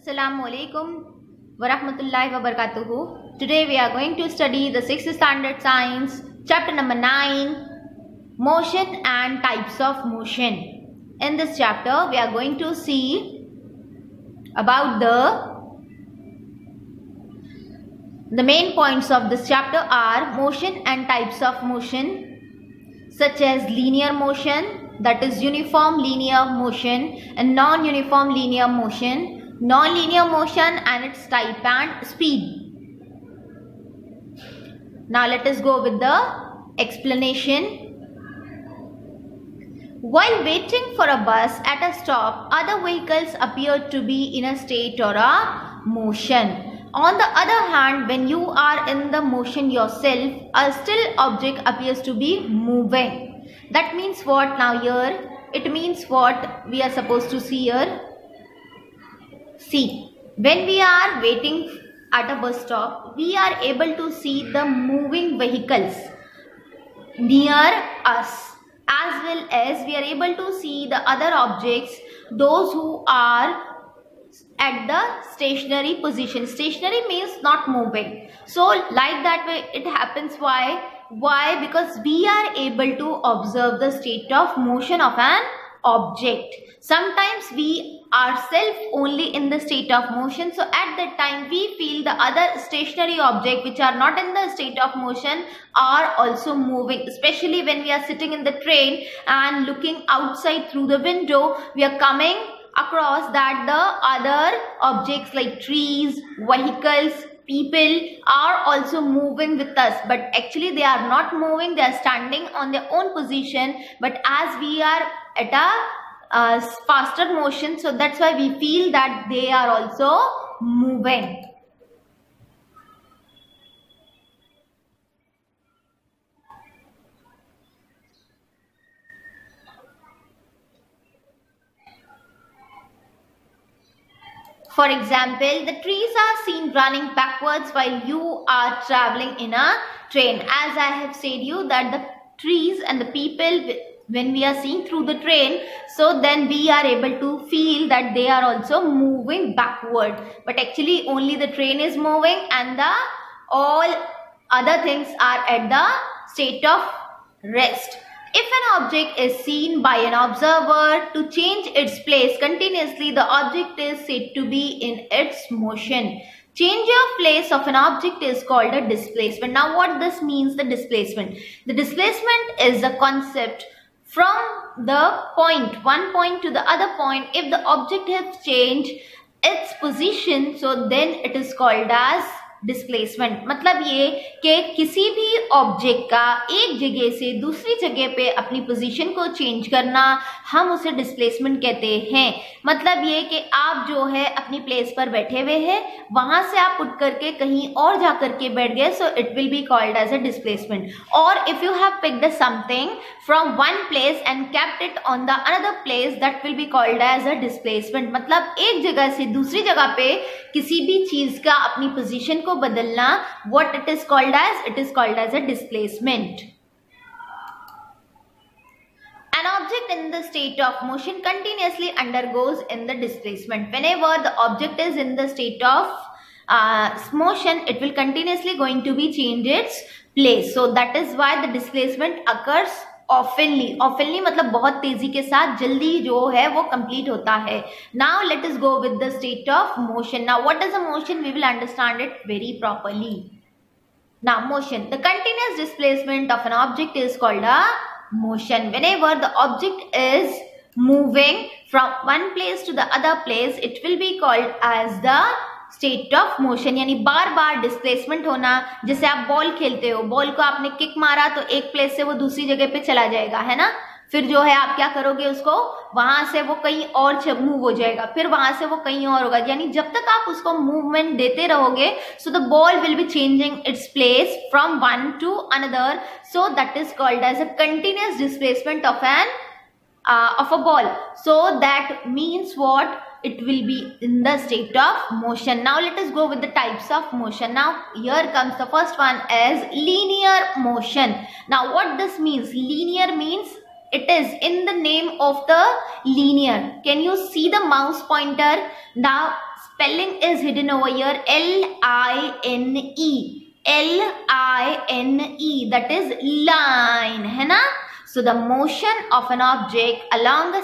Assalamu alaikum wa rahmatullahi wa barakatuhu. Today we are going to study the 6th standard science, chapter number 9, motion and types of motion. In this chapter we are going to see about the main points of this chapter are motion and types of motion, such as linear motion, that is uniform linear motion, and non-uniform linear motion, non-linear motion and its type and speed. Now let us go with the explanation. While waiting for a bus at a stop, other vehicles appear to be in a state or a motion. On the other hand, when you are in the motion yourself, a still object appears to be moving. That means what now here? It means what we are supposed to see here. See, when we are waiting at a bus stop, we are able to see the moving vehicles near us, as well as we are able to see the other objects, those who are at the stationary position. Stationary means not moving. So like that way it happens. Why? Because we are able to observe the state of motion of an object. Sometimes we ourselves only in the state of motion, so at that time we feel the other stationary object which are not in the state of motion are also moving. Especially when we are sitting in the train and looking outside through the window, we are coming across that the other objects like trees, vehicles, people are also moving with us, but actually they are not moving, they are standing on their own position. But as we are at a faster motion, so that's why we feel that they are also moving. For example, the trees are seen running backwards while you are traveling in a train. As I have said you that the trees and the people, when we are seeing through the train, so then we are able to feel that they are also moving backward. But actually only the train is moving and the all other things are at the state of rest. If an object is seen by an observer to change its place continuously, the object is said to be in its motion. Change of place of an object is called a displacement. Now what this means, the displacement? The displacement is the concept from the point, one point to the other point. If the object has changed its position, so then it is called as displacement. मतलब ये कि किसी भी object का एक जगह से दूसरी जगह पे अपनी पोजीशन को चेंज करना, हम उसे डिस्प्लेसमेंट कहते हैं. मतलब ये कि आप जो है अपनी प्लेस पर बैठे हुए हैं, वहां से आप उठ करके कहीं और जा करके बैठ गए, so it will be called as a displacement. और if you have picked something from one place and kept it on the another place, that will be called as a displacement. मतलब एक जगह से दूसरी जगह पे किसी भी चीज का अपनी पोजीशन को बदलना, what it is called as? It is called as a displacement. An object in the state of motion continuously undergoes in the displacement. Whenever the object is in the state of motion, it will continuously going to be change its place. So that is why the displacement occurs oftenly. Oftenly मतलब बहुत तेजी के साथ, जल्दी जो है वो complete होता है. Now let us go with the state of motion. Now what is a motion? We will understand it very properly. Now motion, the continuous displacement of an object is called a motion. Whenever the object is moving from one place to the other place, it will be called as the state of motion. यानी बार बार displacement होना. जैसे आप ball खेलते हो, ball को आपने kick मारा तो एक प्लेस से वो दूसरी जगह पे चला जाएगा, है ना. फिर जो है आप क्या करोगे, उसको वहां से वो कहीं और मूव हो जाएगा, फिर वहां से वो कहीं और होगा. यानी जब तक आप उसको मूवमेंट देते रहोगे, so the ball will be changing its place from one to another. So that is called as a continuous displacement of a ball. So that means what? It will be in the state of motion. Now let us go with the types of motion. Now here comes the first one as linear motion. Now what this means? Linear means It is in the name of the linear. Can you see the mouse pointer? Now spelling is hidden over here. L-I-N-E. L-I-N-E. That is line, है ना? So the motion of an object along a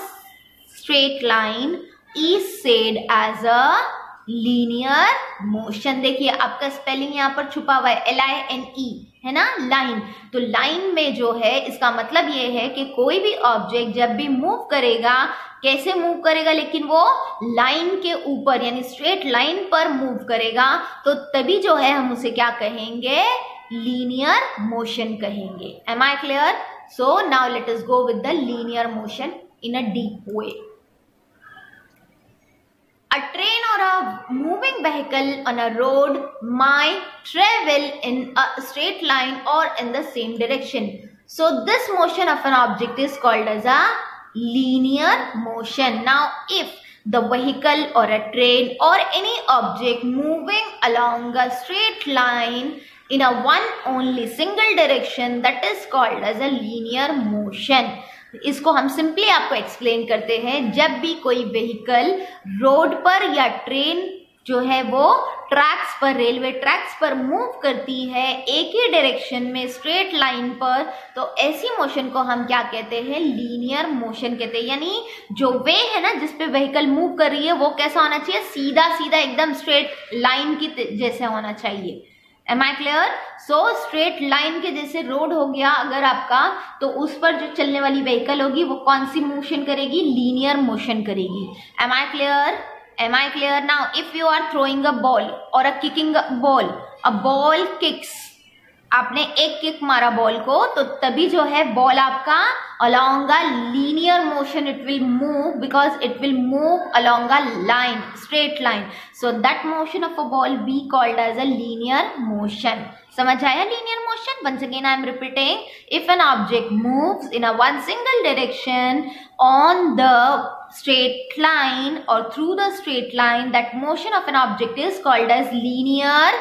straight line is said as a linear motion. देखिए आपका spelling यहाँ पर छुपा हुआ है, L-I-N-E, है ना, लाइन. तो लाइन में जो है इसका मतलब ये है कि कोई भी ऑब्जेक्ट जब भी मूव करेगा, कैसे मूव करेगा, लेकिन वो लाइन के ऊपर यानी स्ट्रेट लाइन पर मूव करेगा, तो तभी जो है हम उसे क्या कहेंगे, लीनियर मोशन कहेंगे. Am I clear? So now let us go with the linear motion in a deep way. A train or a moving vehicle on a road might travel in a straight line or in the same direction. So this motion of an object is called as a linear motion. Now if the vehicle or a train or any object moving along a straight line in a one only single direction, that is called as a linear motion. इसको हम simply आपको explain करते हैं. जब भी कोई vehicle road पर या ट्रेन जो है वो ट्रैक्स पर, रेलवे ट्रैक्स पर मूव करती है एक ही डायरेक्शन में स्ट्रेट लाइन पर, तो ऐसी मोशन को हम क्या कहते हैं, लीनियर मोशन कहते हैं. यानी जो वे है ना जिस पे व्हीकल मूव कर रही है वो कैसा होना चाहिए, सीधा सीधा एकदम स्ट्रेट लाइन की जैसे होना चाहिए. Am I clear? So straight line के जैसे रोड हो गया अगर आपका, तो उस पर जो चलने वाली व्हीकल होगी वो कौन सी मोशन करेगी, लीनियर मोशन करेगी. Am I clear? Am I clear? Now if you are throwing a ball or a kicking a ball kicks, आपने एक किक मारा बॉल को, तो तभी जो है बॉल आपका along a linear motion it will move, because it will move along a line, straight line. So that motion of a ball we called as a linear motion. समझ आया linear motion? Once again I am repeating, if an object moves in a one single direction on the straight line or through the straight line, that motion of an object is called as linear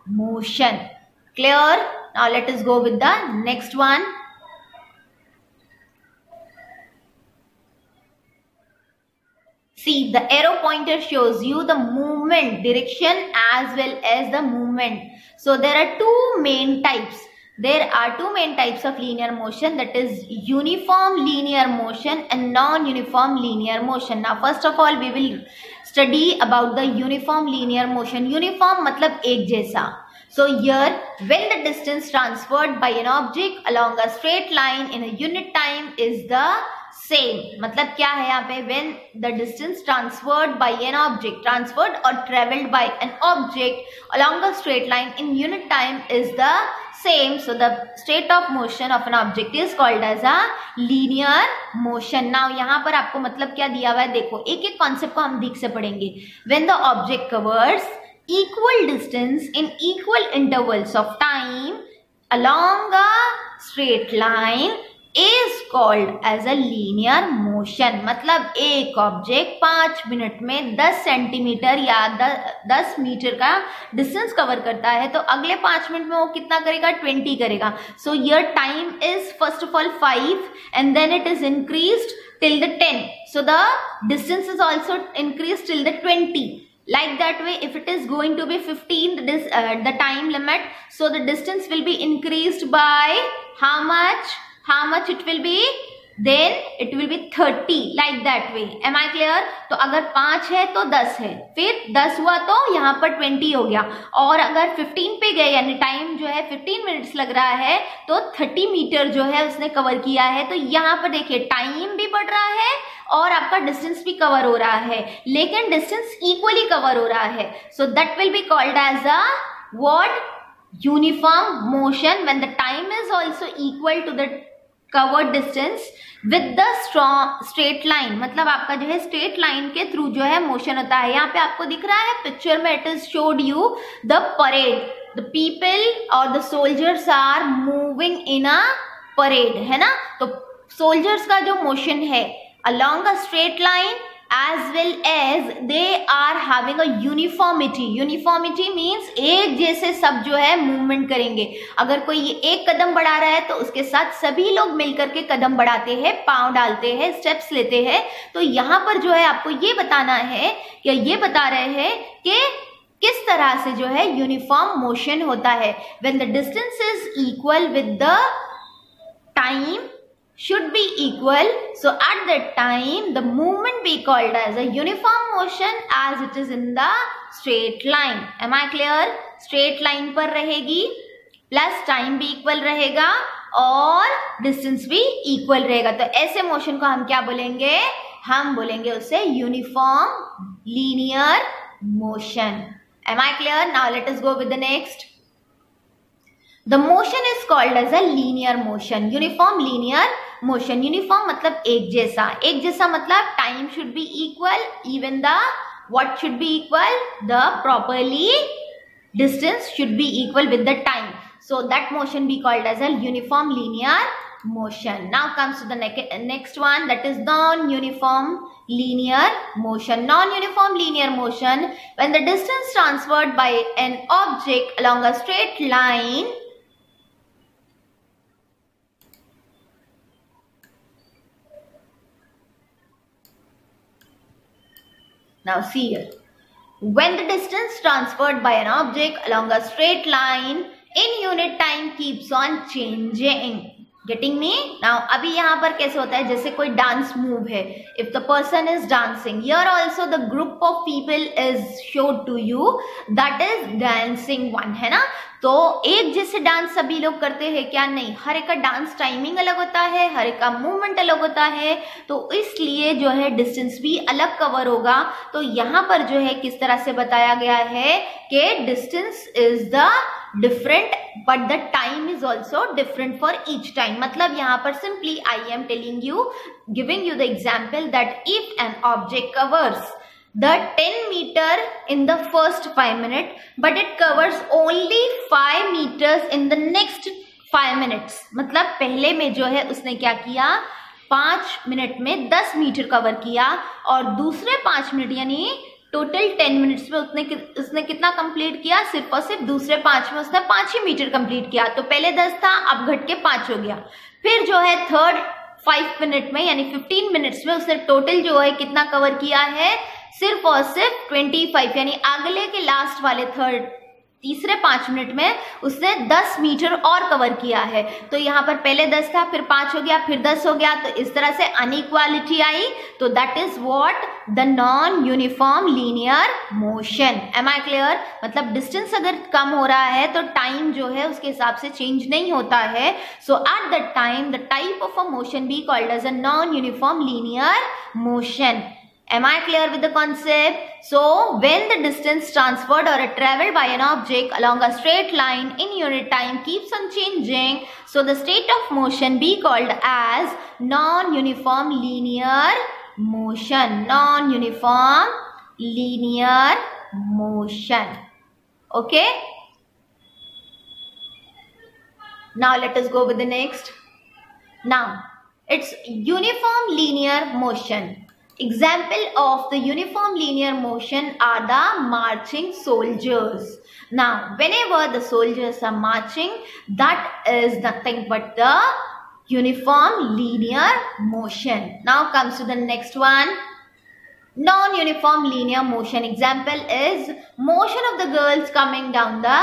motion. Clear? Now let us go with the next one. See, the arrow pointer shows you the movement direction as well as the movement. So there are two main types. There are two main types of linear motion, that is uniform linear motion and non-uniform linear motion. Now first of all we will study about the uniform linear motion. Uniform मतलब एक जैसा. So here when the distance transferred by an object along a straight line in a unit time is the same. मतलब क्या है यहाँ पे, when the distance transferred by an object, transferred or traveled by an object along a straight line in unit time is the same. So the state of motion of an object is called as a linear motion. Now यहाँ पर आपको मतलब क्या दिया हुआ है, देखो एक एक कॉन्सेप्ट को हम ठीक से पढ़ेंगे. When the object covers equal distance in equal intervals of time along a straight line is called as a linear motion. मतलब एक ऑब्जेक्ट 5 मिनट में 10 सेंटीमीटर या 10 मीटर का डिस्टेंस कवर करता है, तो अगले 5 मिनट में वो कितना करेगा, 20 करेगा. So your time is first of all 5 and then it is increased till the 10. So the distance is also increased till the 20. Like that way, if it is going to be 15, the time limit, so the distance will be increased by how much? How much it will be? Then it will be 30. Like that way. Am I clear? तो अगर 5 है तो 10 है, फिर 10 हुआ तो यहाँ पर 20 हो गया, और अगर 15 पे गए यानी टाइम जो है 15 मिनट्स लग रहा है, तो 30 मीटर जो है उसने कवर किया है. तो यहाँ पर देखिए टाइम भी बढ़ रहा है और आपका डिस्टेंस भी कवर हो रहा है, लेकिन डिस्टेंस इक्वली कवर हो रहा है. So that will be called as a what, uniform motion, when the time is also equal to the covered distance with the straight line. मतलब आपका जो है स्ट्रेट लाइन के थ्रू जो है मोशन होता है. यहाँ पे आपको दिख रहा है पिक्चर में, it is showed you the parade, the people और the soldiers are moving in a parade, है ना. तो सोल्जर्स का जो मोशन है along a straight line as well as they are having a uniformity. Uniformity means एक जैसे सब जो है मूवमेंट करेंगे. अगर कोई एक कदम बढ़ा रहा है तो उसके साथ सभी लोग मिलकर के कदम बढ़ाते हैं, पांव डालते हैं, स्टेप्स लेते हैं. तो यहाँ पर जो है आपको ये बताना है या ये बता रहे हैं कि किस तरह से जो है यूनिफॉर्म मोशन होता है. When the distance is equal with the time should be equal, so at that time the movement be called as a uniform motion as it is in the straight line. Am I clear? Straight line पर रहेगी, plus time भी equal रहेगा और distance भी equal रहेगा. तो ऐसे motion को हम क्या बोलेंगे? हम बोलेंगे उसे uniform linear motion. Am I clear? Now let us go with the next. The motion is called as a linear motion. Uniform linear motion. Uniform मतलब एक जैसा. एक जैसा मतलब time should be equal. Even the what should be equal? The properly distance should be equal with the time. So that motion be called as a uniform linear motion. Now comes to the next one, that is non-uniform linear motion. Non-uniform linear motion, when the distance transferred by an object along a straight line now see here, when the distance transferred by an object along a straight line in unit time keeps on changing. Getting me? Now अभी यहाँ पर कैसे होता है, जैसे कोई dance move है. If the person is dancing, here also the group of people is showed to you, that is dancing one, है ना. तो एक जैसे डांस सभी लोग करते हैं क्या? नहीं. हर एक का डांस टाइमिंग अलग होता है, हर एक का मूवमेंट अलग होता है, तो इसलिए जो है डिस्टेंस भी अलग कवर होगा. तो यहाँ पर जो है किस तरह से बताया गया है कि distance is the different but the time is also different for each time. मतलब यहाँ पर simply I am telling you, giving you the example that if an object covers the 10 meter in the first 5 minutes but it covers only 5 meters in the next 5 minutes, मतलब पहले में जो है उसने क्या किया, 5 मिनट में 10 मीटर कवर किया और दूसरे 5 मिनट यानी टोटल 10 मिनट्स में उसने कितना कंप्लीट किया? सिर्फ और सिर्फ दूसरे 5 में उसने 5 ही मीटर कंप्लीट किया. तो पहले 10 था, अब घट के 5 हो गया. फिर जो है थर्ड 5 मिनट में यानी 15 मिनट्स में उसने टोटल जो है कितना कवर किया है? सिर्फ और सिर्फ 25, यानी अगले के लास्ट वाले तीसरे 5 मिनट में उसने 10 मीटर और कवर किया है. तो यहाँ पर पहले 10 था, फिर 5 हो गया, फिर 10 हो गया, तो इस तरह से अनइक्वालिटी आई. तो that is what the non uniform linear motion. Am I clear? मतलब डिस्टेंस अगर कम हो रहा है तो टाइम जो है उसके हिसाब से चेंज नहीं होता है. So at that time the type of a motion be called as a non uniform linear motion. Am I clear with the concept? So when the distance transferred or traveled by an object along a straight line in unit time keeps on changing, so the state of motion be called as non-uniform linear motion. Non-uniform linear motion. Okay? Now let us go with the next. Now it's uniform linear motion. Example of the uniform linear motion are the marching soldiers. Now, whenever the soldiers are marching, that is nothing but the uniform linear motion. Now comes to the next one. Non-uniform linear motion. Example is motion of the girls coming down the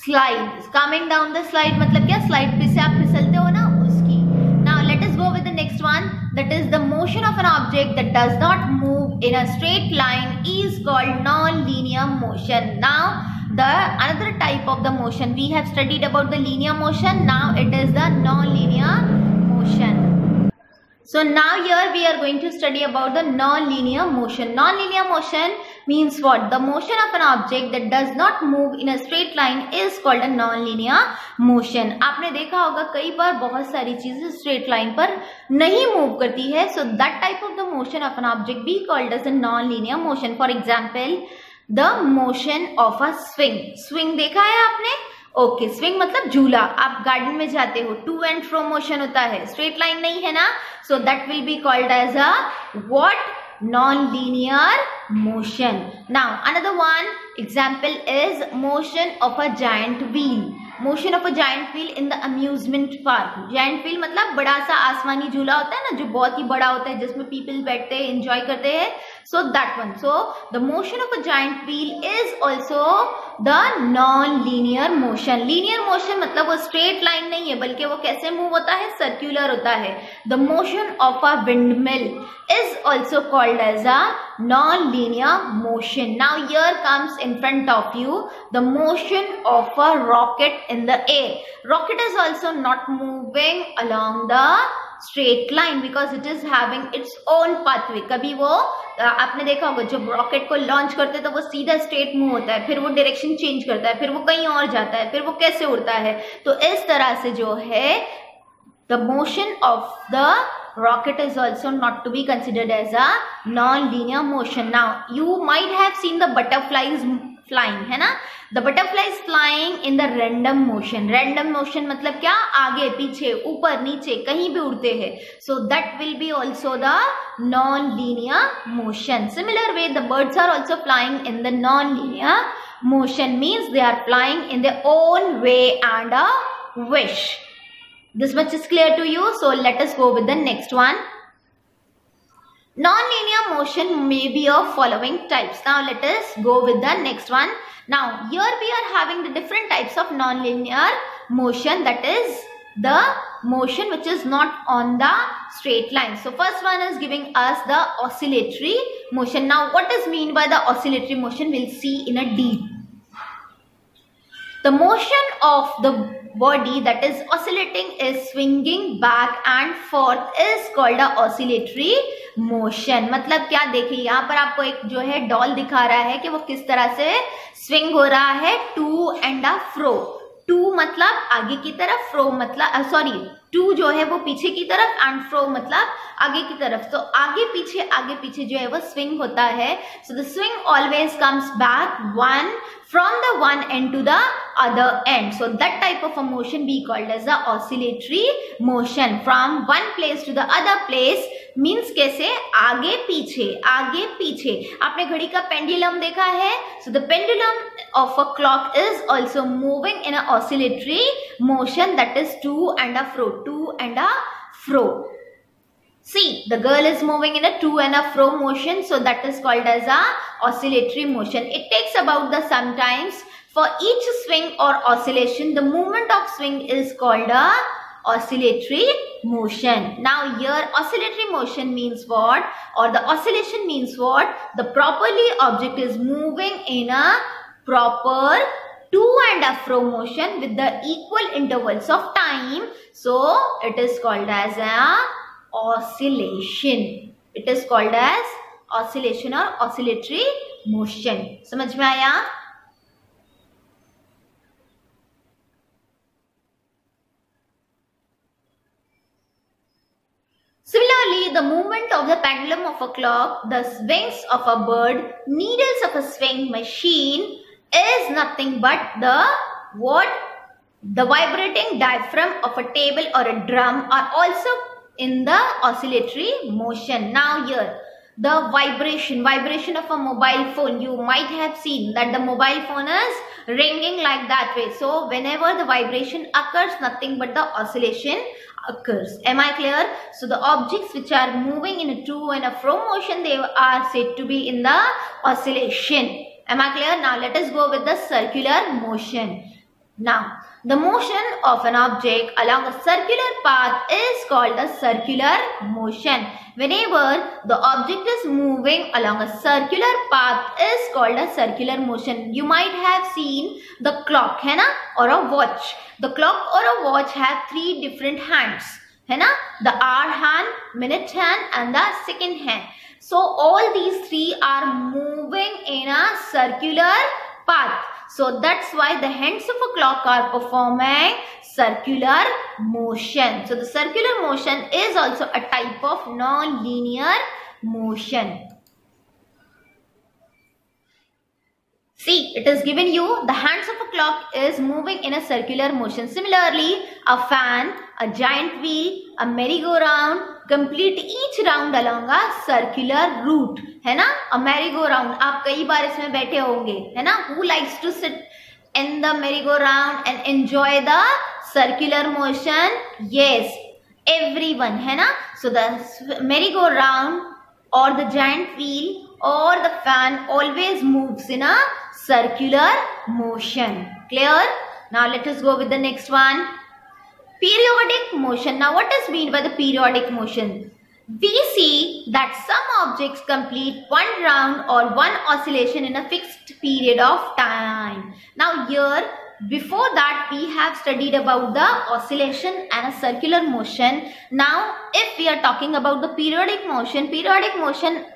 slide. Coming down the slide मतलब क्या? Slide पे से आप फिसलते हो ना, उसकी. Now let us go with the next one. That is the motion of an object that does not move in a straight line is called non-linear motion. Now the another type of the motion, we have studied about the linear motion, now it is the non-linear motion. So now here we are going to study about the non-linear motion. Non-linear motion means what? The motion of an object that does not move in a straight line is called a non-linear motion. आपने देखा होगा कई बार बहुत सारी चीजें straight line पर नहीं move करती है. So that type of the motion of an object be called as a non-linear motion. For example, the motion of a swing. Swing देखा है आपने? ओके, स्विंग मतलब झूला. आप गार्डन में जाते हो, टू एंड फ्रो मोशन होता है, स्ट्रेट लाइन नहीं है ना. So that will be called as a what? Non-linear motion. Now another one example is motion of a giant wheel. Motion of a giant wheel in the amusement park. Giant wheel मतलब बड़ा सा आसमानी झूला होता है ना, जो बहुत ही बड़ा होता है, जिसमें पीपल बैठते हैं, एंजॉय करते हैं. So that one. So the motion of a giant wheel is also the non linear motion. Linear motion मतलब वो स्ट्रेट लाइन नहीं है, बल्कि वो कैसे मूव होता है, सर्क्यूलर होता है. The motion of a windmill is also called as a non-linear motion. Now here comes in front of you the motion of a rocket in the air. Rocket is also not moving along the straight line because it is having its own pathway. कभी वो आपने देखा होगा जब rocket को launch करते तो वो सीधा स्ट्रेट मूव होता है, फिर वो डायरेक्शन चेंज करता है, फिर वो कहीं और जाता है, फिर वो कैसे उड़ता है. तो इस तरह से जो है the motion of the rocket is also not to be considered as a non-linear motion. Now you might have seen the butterflies flying, है ना. The butterflies flying in the random motion. Random motion मतलब क्या, आगे पीछे ऊपर नीचे कहीं भी उड़ते हैं. So that will be also the non-linear motion. Similar way the birds are also flying in the non-linear motion, means they are flying in their own way and a wish. This much is clear to you. So let us go with the next one. Non-linear motion may be of following types. Now let us go with the next one. Now here we are having the different types of non-linear motion, that is the motion which is not on the straight line. So first one is giving us the oscillatory motion. Now what is mean by the oscillatory motion, we'll see in a deep. The motion of the body that is oscillating is swinging back and forth is called a oscillatory motion. मतलब क्या, देखिए यहाँ पर आपको एक जो है doll दिखा रहा है कि वो किस तरह से स्विंग हो रहा है to and a fro. To मतलब आगे की तरफ, फ्रो मतलब सॉरी टू जो है वो पीछे की तरफ एंड फ्रो मतलब आगे की तरफ. तो आगे पीछे जो है वो स्विंग होता है. So the swing always comes back one from the one end to the other end. So that type of a motion we called as the oscillatory motion. From one place to the other place means कैसे, आगे पीछे. आपने घड़ी का pendulum देखा है. So the pendulum of a clock is also moving in an oscillatory motion, that is to and a fro. See, the girl is moving in a to and a fro motion, so that is called as a oscillatory motion. It takes about the sometimes for each swing or oscillation, the movement of swing is called a oscillatory motion. Now here oscillatory motion means what, or the oscillation means what, the properly object is moving in a proper to and a fro motion with the equal intervals of time, so it is called as a oscillation. It is called as oscillation or oscillatory motion. समझ में आया? Similarly, the movement of the pendulum of a clock, the wings of a bird, needles of a swing machine is nothing but the what? The vibrating diaphragm of a table or a drum are also in the oscillatory motion. Now here the vibration of a mobile phone, you might have seen that the mobile phone is ringing like that way. So whenever the vibration occurs, nothing but the oscillation occurs. Am I clear? So the objects which are moving in a to and a fro motion, they are said to be in the oscillation. Am I clear? Now let us go with the circular motion. Now the motion of an object along a circular path is called a circular motion. Whenever the object is moving along a circular path is called a circular motion. You might have seen the clock, है ना, or a watch. The clock or a watch have three different hands, है ना, the hour hand, minute hand and the second hand. So all these three are moving in a circular path. So that's why the hands of a clock are performing circular motion. So the circular motion is also a type of non-linear motion. See, it is given you the hands of a clock is moving in a circular motion. Similarly, a fan, a giant wheel, a merry-go-round complete each round along a circular route. है ना? A merry-go-round. आप कई बार इसमें बैठे होंगे, है ना? Who likes to sit in the merry-go-round and enjoy the circular motion? Yes, everyone, है ना? So the merry-go-round or the giant wheel or the fan always moves in a circular motion. Clear? Now let us go with the next one. Periodic motion. Now what is meant by the periodic motion? We see that some objects complete one round or one oscillation in a fixed period of time. Now here, before that we have studied about the oscillation and a circular motion. Now if we are talking about the periodic motion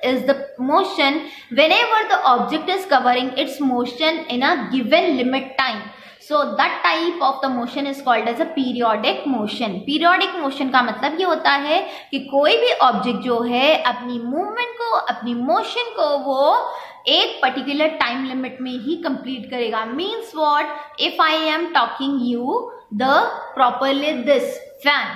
is the motion whenever the object is covering its motion in a given limit time. So that type of the motion is called as a periodic motion. Periodic motion का मतलब ये होता है कि कोई भी object जो है अपनी मूवमेंट को, अपनी मोशन को वो एक पर्टिकुलर टाइम लिमिट में ही कंप्लीट करेगा. Means what? If I am talking you the properly this fan.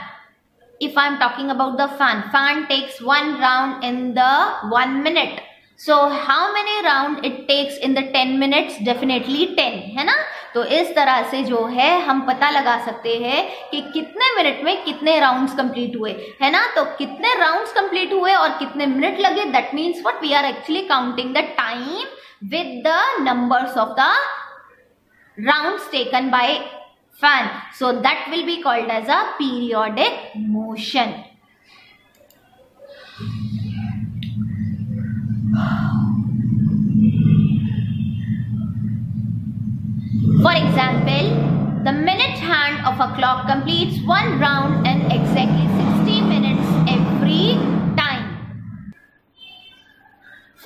If I am talking about the fan takes one round in the 1 minute. So how many round it takes in the 10 minutes? Definitely 10, है ना? तो इस तरह से जो है हम पता लगा सकते हैं कि कितने मिनट में कितने राउंड्स कंप्लीट हुए, है ना? तो कितने राउंड्स कंप्लीट हुए और कितने मिनट लगे, that means what? We are actually counting the time with the numbers of the rounds taken by fan. So that will be called as a periodic motion. For example, the minute hand of a clock completes one round in exactly 60 minutes every time.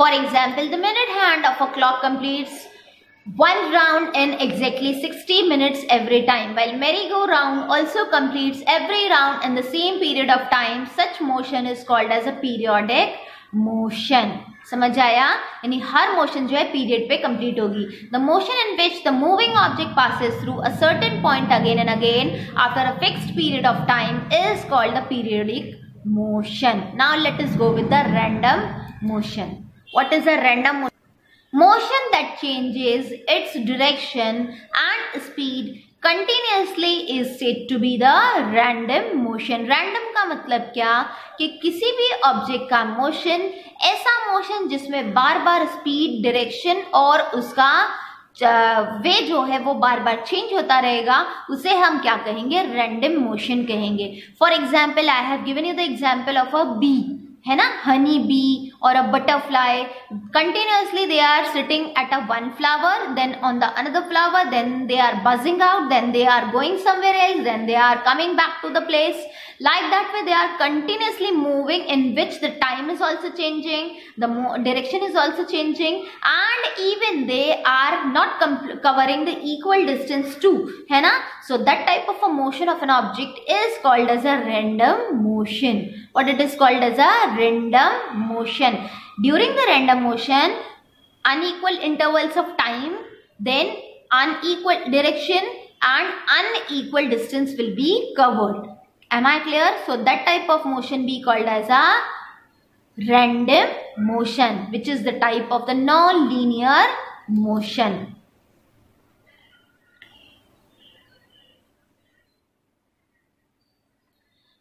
For example, the minute hand of a clock completes one round in exactly 60 minutes every time, while merry-go-round also completes every round in the same period of time. Such motion is called as a periodic motion. समझ आया? यानी हर motion जो है period पे complete होगी. The motion in which the moving object passes through a certain point again and again after a fixed period of time is called the periodic motion. Now let us go with the random motion. What is a random motion? Motion that changes its direction and speed continuously is said to be the random motion. Random का मतलब क्या? कि किसी भी object का motion, ऐसा motion जिसमें बार बार speed, direction और उसका वे जो है वो बार बार चेंज होता रहेगा, उसे हम क्या कहेंगे? रैंडम मोशन कहेंगे. For example, I have given you the example of a bee, है ना? Honey bee or a butterfly. Continuously they are sitting at a one flower, then on the another flower, then they are buzzing out, then they are going somewhere else, then they are coming back to the place. Like that way they are continuously moving, in which the time is also changing, the direction is also changing, and even they are not covering the equal distance too, है ना? So that type of a motion of an object is called as a random motion. What it is called as a random motion. During the random motion, unequal intervals of time, then unequal direction and unequal distance will be covered. Am I clear? So that type of motion be called as a random motion, which is the type of the non-linear motion.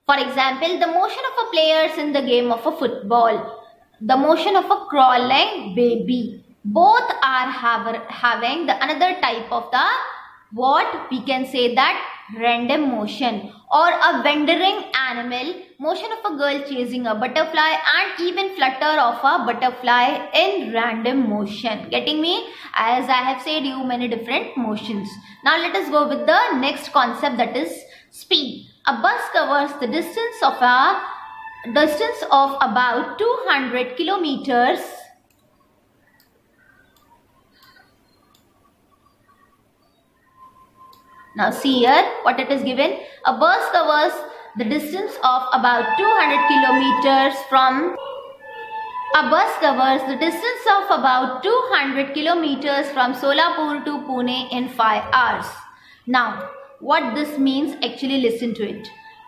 For example, the motion of a players in the game of a football, the motion of a crawling baby, both are having the another type of the what we can say that random motion. Or a wandering animal, motion of a girl chasing a butterfly, and even flutter of a butterfly in random motion. Getting me? As I have said you many different motions. Now let us go with the next concept, that is speed. A bus covers the distance of about 200 kilometers Now see here what it is given. A bus covers the distance of about 200 kilometers from a bus covers the distance of about 200 kilometers from Solapur to Pune in 5 hours. Now, what this means, actually listen to it.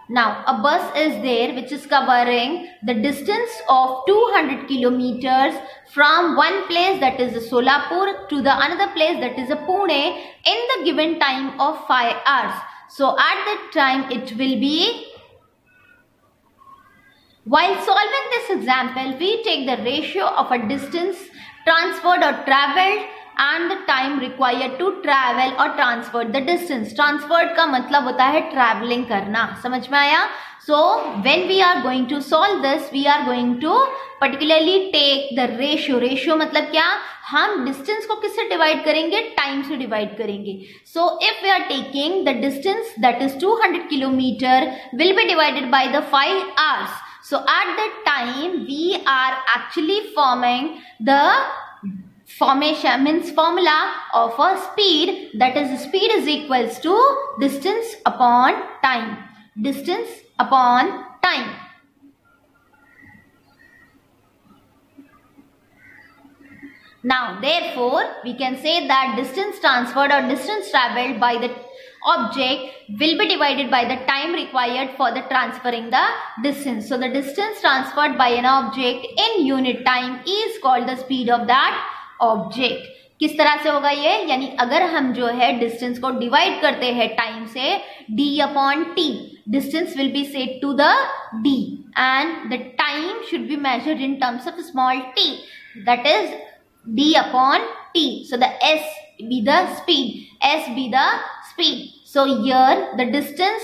Now, a bus is there which is covering the distance of 200 kilometers from one place, that is Solapur, to the another place, that is Pune, in the given time of 5 hours. So, at that time it will be, while solving this example, we take the ratio of a distance transferred or travelled and the time required to travel or transfer the distance. Transferred का मतलब होता है traveling करना, समझ में आया? So when we are going to solve this, we are going to particularly take the ratio. Ratio मतलब क्या? हम distance को किससे divide करेंगे? Time से divide करेंगे. So if we are taking the distance that is 200 kilometer will be divided by the 5 hours. So at that time we are actually forming the formation, means formula of a speed, that is speed is equals to distance upon time. Distance upon time. Now therefore we can say that distance transferred or distance travelled by the object will be divided by the time required for the transferring the distance. So the distance transferred by an object in unit time is called the speed of that object. किस तरह से होगा ये? यानी अगर हम जो है डिस्टेंस को डिवाइड करते हैं टाइम से, d upon t, distance will be set to the d and the time should be measured in terms of small t, that is d upon t. So the s be the speed, s be the speed. So here the distance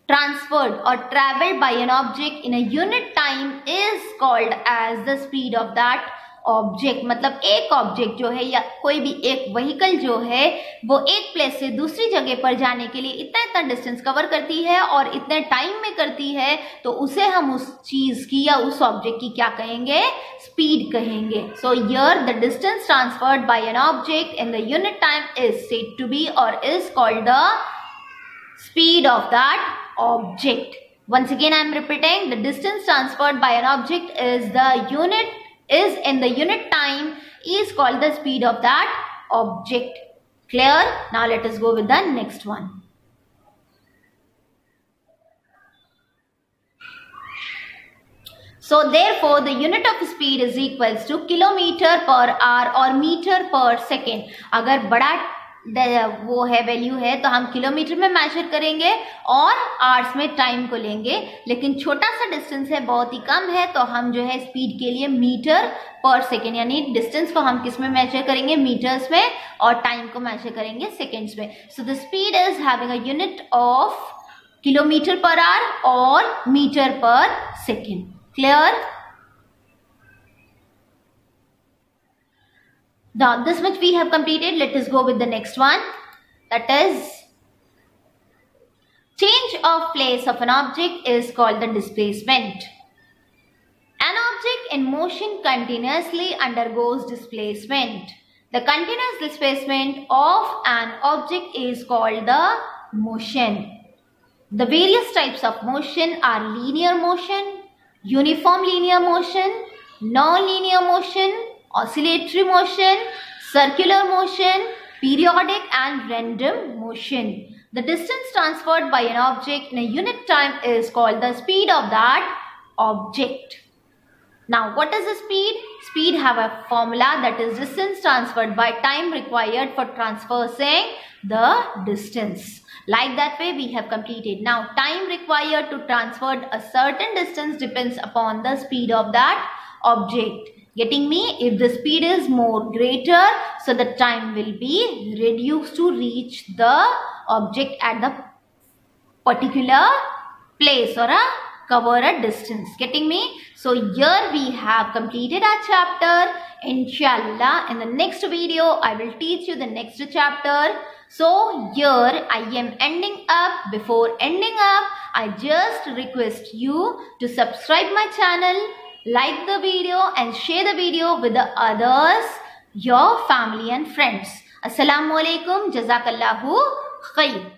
transferred or travelled by an object in a unit time is called as the speed of that object. मतलब एक object जो है या कोई भी एक vehicle जो है वो एक प्लेस से दूसरी जगह पर जाने के लिए इतना इतना डिस्टेंस कवर करती है और इतने टाइम में करती है, तो उसे हम उस चीज की या उस ऑब्जेक्ट की क्या कहेंगे? स्पीड कहेंगे. So here the distance transferred by an object in the unit time is said to be और is called the speed of that object. Once again I am repeating, the distance transferred by an object is in the unit time is called the speed of that object. Clear? Now let us go with the next one. So therefore the unit of speed is equals to kilometer per hour or meter per second. अगर बड़ा वो है value है तो हम kilometre में major करेंगे और आवर्स में टाइम को लेंगे, लेकिन छोटा सा डिस्टेंस है, बहुत ही कम है, तो हम जो है स्पीड के लिए मीटर पर सेकेंड, यानी डिस्टेंस को हम किस में मेजर करेंगे? मीटर्स में, और टाइम को मेजर करेंगे सेकेंड्स में. So the speed is having a unit of kilometre per hour और मीटर पर second. Clear? Now this much we have completed. Let us go with the next one, that is change of place of an object is called the displacement. An object in motion continuously undergoes displacement. The continuous displacement of an object is called the motion. The various types of motion are linear motion, uniform linear motion, non-linear motion, oscillatory motion, circular motion, periodic and random motion. The distance transferred by an object in a unit time is called the speed of that object. Now what is the speed? Speed have a formula, that is distance transferred by time required for transversing the distance. Like that way we have completed. Now time required to transfer a certain distance depends upon the speed of that object. Getting me? If the speed is more greater, so the time will be reduced to reach the object at the particular place or cover a distance. Getting me? So here we have completed our chapter. Inshallah, in the next video, I will teach you the next chapter. So here I am ending up. Before ending up, I just request you to subscribe my channel, like the video and share the video with the others, your family and friends. Assalamu alaikum. Jazakallahu khair.